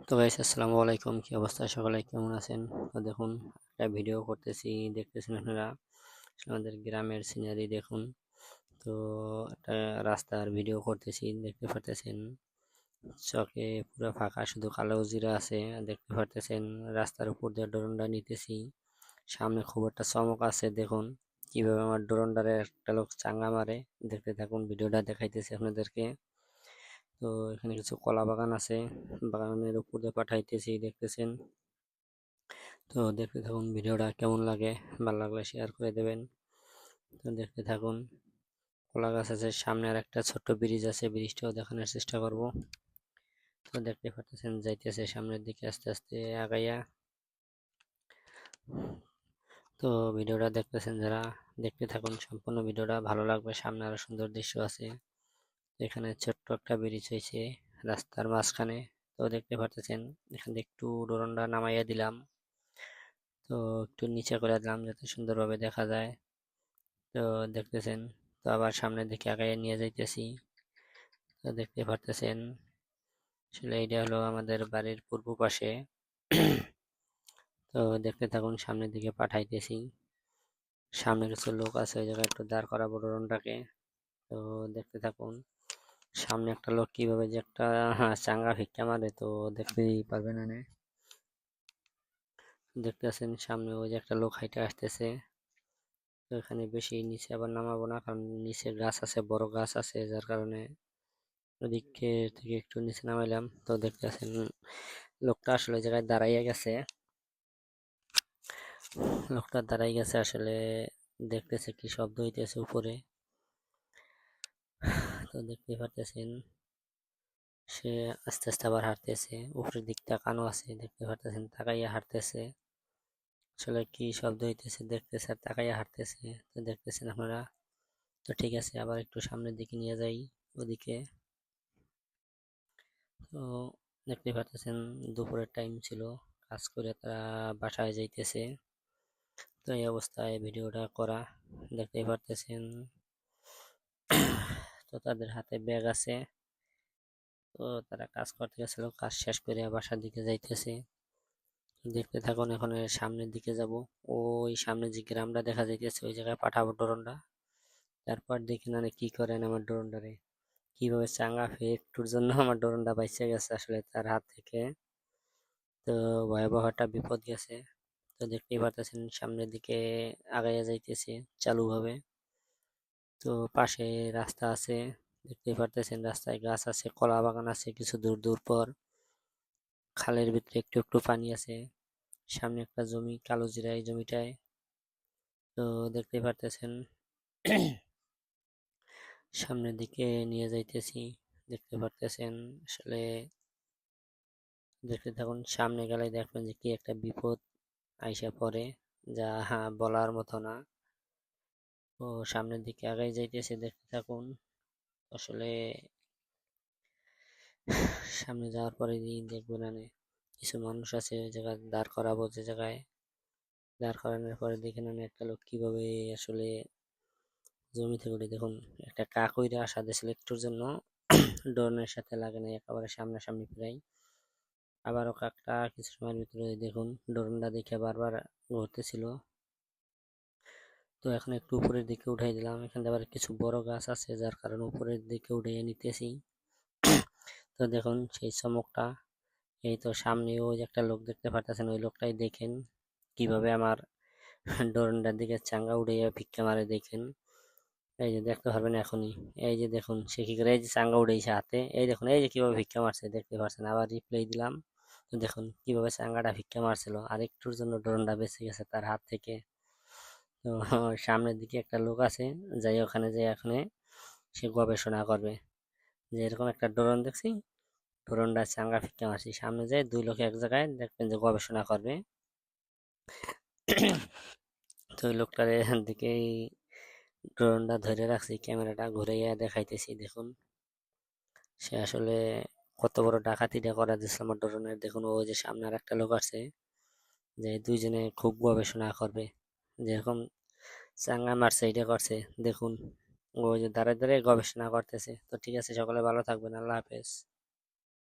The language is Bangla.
তো গাইস আসসালামু আলাইকুম, কি অবস্থা? সকলে কেমন আছেন? তো দেখুন, একটা ভিডিও করতেছি, দেখতেছেন আপনারা। আসলে আমাদের গ্রামের সিনারি দেখুন। তো একটা রাস্তার ভিডিও করতেছি, দেখতে পারতেছেন চকে পুরো ফাঁকা, শুধু কালো জিরা আছে। দেখতে পারতেছেন রাস্তার উপর দিয়ে ড্রোনটা নিতেছি। সামনে খুব একটা চমক আছে, দেখুন কিভাবে আমার ড্রোনটারে একটা লোক চাঙ্গা মারে। দেখতে থাকুন, ভিডিওটা দেখাইতেছি আপনাদেরকে। তো এখানে কিছু কলা বাগান আছে, বাগানের উপর দিয়ে পাঠাইতেছি, দেখতেছেন। তো দেখতে থাকুন, ভিডিওটা কেমন লাগে, ভালো লাগলে শেয়ার করে দেবেন। তো দেখতে থাকুন, কলা গাছ আছে, সামনে আর একটা ছোট্ট ব্রিজ আছে, ব্রিজটাও দেখানোর চেষ্টা করব। তো দেখতে পাচ্ছেন যাইতেছে সামনের দিকে আস্তে আস্তে আগাইয়া। তো ভিডিওটা দেখতেছেন যারা, দেখতে থাকুন সম্পূর্ণ ভিডিওটা, ভালো লাগবে। সামনে আরো সুন্দর দৃশ্য আছে। এখানে ছোট্ট একটা ব্রিজ হয়েছে রাস্তার মাঝখানে। তো দেখতে পাচ্ছেন এখান থেকে একটু ডোরনটা নামাইয়া দিলাম, তো একটু নিচে করে দিলাম যাতে সুন্দরভাবে দেখা যায়। তো দেখতেছেন, তো আবার সামনের দিকে আগাইয়া নিয়ে যাইতেছি। তো দেখতে পারতেছেন আসলে এটা হলো আমাদের বাড়ির পূর্ব পাশে। তো দেখতে থাকুন, সামনের দিকে পাঠাইতেছি। সামনে কিছু লোক আছে, ওই জায়গায় একটু দাঁড় করাবো ড্রোনটাকে। তো দেখতে থাকুন, সামনে একটা লোক কিভাবে যে একটা চাঙ্গা ভিক্ষা মারে, তো দেখতেই পারবেন না। দেখতেছেন সামনে ওই যে একটা লোক হাইটে আসতেছে। তো এখানে বেশি নিচে আবার নামাবো না, কারণ নিচে গাছ আছে, বড় গাছ আছে, যার কারণে ওদিকে থেকে একটু নিচে নামাইলাম। তো দেখতেছেন লোকটা আসলে ওই জায়গায় দাঁড়াইয়া গেছে, লোকটা দাঁড়াই গেছে আসলে, দেখতেছে কি শব্দ হইতেছে উপরে। তো দেখতে পারতেছেন সে আস্তে আস্তে আবার হাঁটতেছে, উপরের দিক তাকানো আছে, দেখতে পারতেছেন তাকাইয়া হাঁটতেছে। আসলে কি শব্দ হইতেছে দেখতেছে আর তাকাইয়া হাঁটতেছে, তো দেখতেছেন আপনারা। তো ঠিক আছে, আবার একটু সামনের দিকে নিয়ে যাই ওদিকে। তো দেখতে পারতেছেন দুপুরের টাইম ছিল, কাজ করে তারা বাসায় যাইতেছে। তো এই অবস্থায় ভিডিওটা করা, দেখতে পারতেছেন। তো তাদের হাতে ব্যাগ আছে, তো তারা কাজ করতে গেছিল, কাজ শেষ করে বাসার দিকে যাইতেছে। দেখতে থাকুন, এখন এর সামনের দিকে যাব। ওই সামনে যে গ্রামটা দেখা যাইতেছে, ওই জায়গায় পাঠাবো ড্রোনটা। তারপর দেখি না কি করেন আমার ড্রোনটারে, কিভাবে চাঙ্গা ফের একটুর জন্য আমার ড্রোনটা বাইচে গেছে আসলে তার হাত থেকে। তো ভয়াবহ একটা বিপদ গেছে। তো দেখতেই পারতেছেন সামনের দিকে আগাইয়া যাইতেছে চালুভাবে। তো পাশে রাস্তা আছে, দেখতেই পারতেছেন রাস্তায় গাছ আছে, কলা বাগান আছে কিছু দূর দূর পর। খালের ভিতরে একটু একটু পানি আছে। সামনে একটা জমি, কালো জিরা এই জমিটায়। তো দেখতেই পারতেছেন সামনের দিকে নিয়ে যাইতেছি, দেখতে পারতেছেন আসলে। দেখতে থাকুন, সামনে গেলে দেখবেন যে কি একটা বিপদ আইসা পড়ে, যা বলার মতো না। তো সামনের দিকে আগাই যাইতেছে, দেখতে থাকুন। আসলে সামনে যাওয়ার পরে দেখবেন কিছু মানুষ আছে ওই জায়গায় দাঁড় করাবো, যে জায়গায় দাঁড় করানোর পরে দেখে একটা লোক কিভাবে আসলে জমি থেকে উঠে, দেখুন একটা কাক উইরা আসা দিয়েছিল একটুর জন্য, ড্রোনের সাথে লাগে না, একেবারে সামনাসামনি প্রায়। আবারও কাকটা কিছু সময়ের ভিতরে দেখুন ড্রোনটা দেখে বারবার ঘুরতেছিল। তো এখন একটু উপরের দিকে উঠাই দিলাম, এখানে আবার কিছু বড় গাছ আছে, যার কারণে উপরের দিকে উঠিয়ে নিতেছি। তো দেখুন সেই চমকটা, এই তো সামনেও ওই যে একটা লোক দেখতে পারতেছেন, ওই লোকটাই দেখেন কিভাবে আমার ডোরনটার দিকে চাঙ্গা উড়ে ভিক্ষা মারে, দেখেন। এই যে দেখতে পারবেন এখনই, এই যে দেখুন সে কি করে, এই যে চাঙ্গা উড়েছে হাতে, এই দেখুন এই যে কিভাবে ভিক্ষা মারছে, দেখতে পাচ্ছেন। আবার রিপ্লাই দিলাম, তো দেখুন কিভাবে চাঙ্গাটা ভিক্ষা মারছিল, আর একটুর জন্য ডোরনটা বেঁচে গেছে তার হাত থেকে। তো সামনের দিকে একটা লোক আছে, যাই ওখানে যাই এখানে সে গবেষণা করবে যে এরকম একটা ড্রোন দেখছি, ড্রোনটা চাঙ্গা ফিক্কা মারছি। সামনে যায় দুই লোক এক জায়গায় দেখবেন যে গবেষণা করবে। তো ওই লোকটার দিকেই ড্রোনটা ধরে রাখছি, ক্যামেরাটা ঘুরাইয়া দেখাইতেছি, দেখুন সে আসলে কত বড় ডাকাতিটা করা দিচ্ছে আমার ড্রোনের। দেখুন ওই যে সামনে আর একটা লোক আছে, যে দুইজনে খুব গবেষণা করবে, যেরকম চাঙ্গা মারছে এটা করছে, দেখুন ওই যে দাঁড়ায় দাঁড়ায় গবেষণা করতেছে। তো ঠিক আছে, সকলে ভালো থাকবেন, আল্লাহ হাফেজ।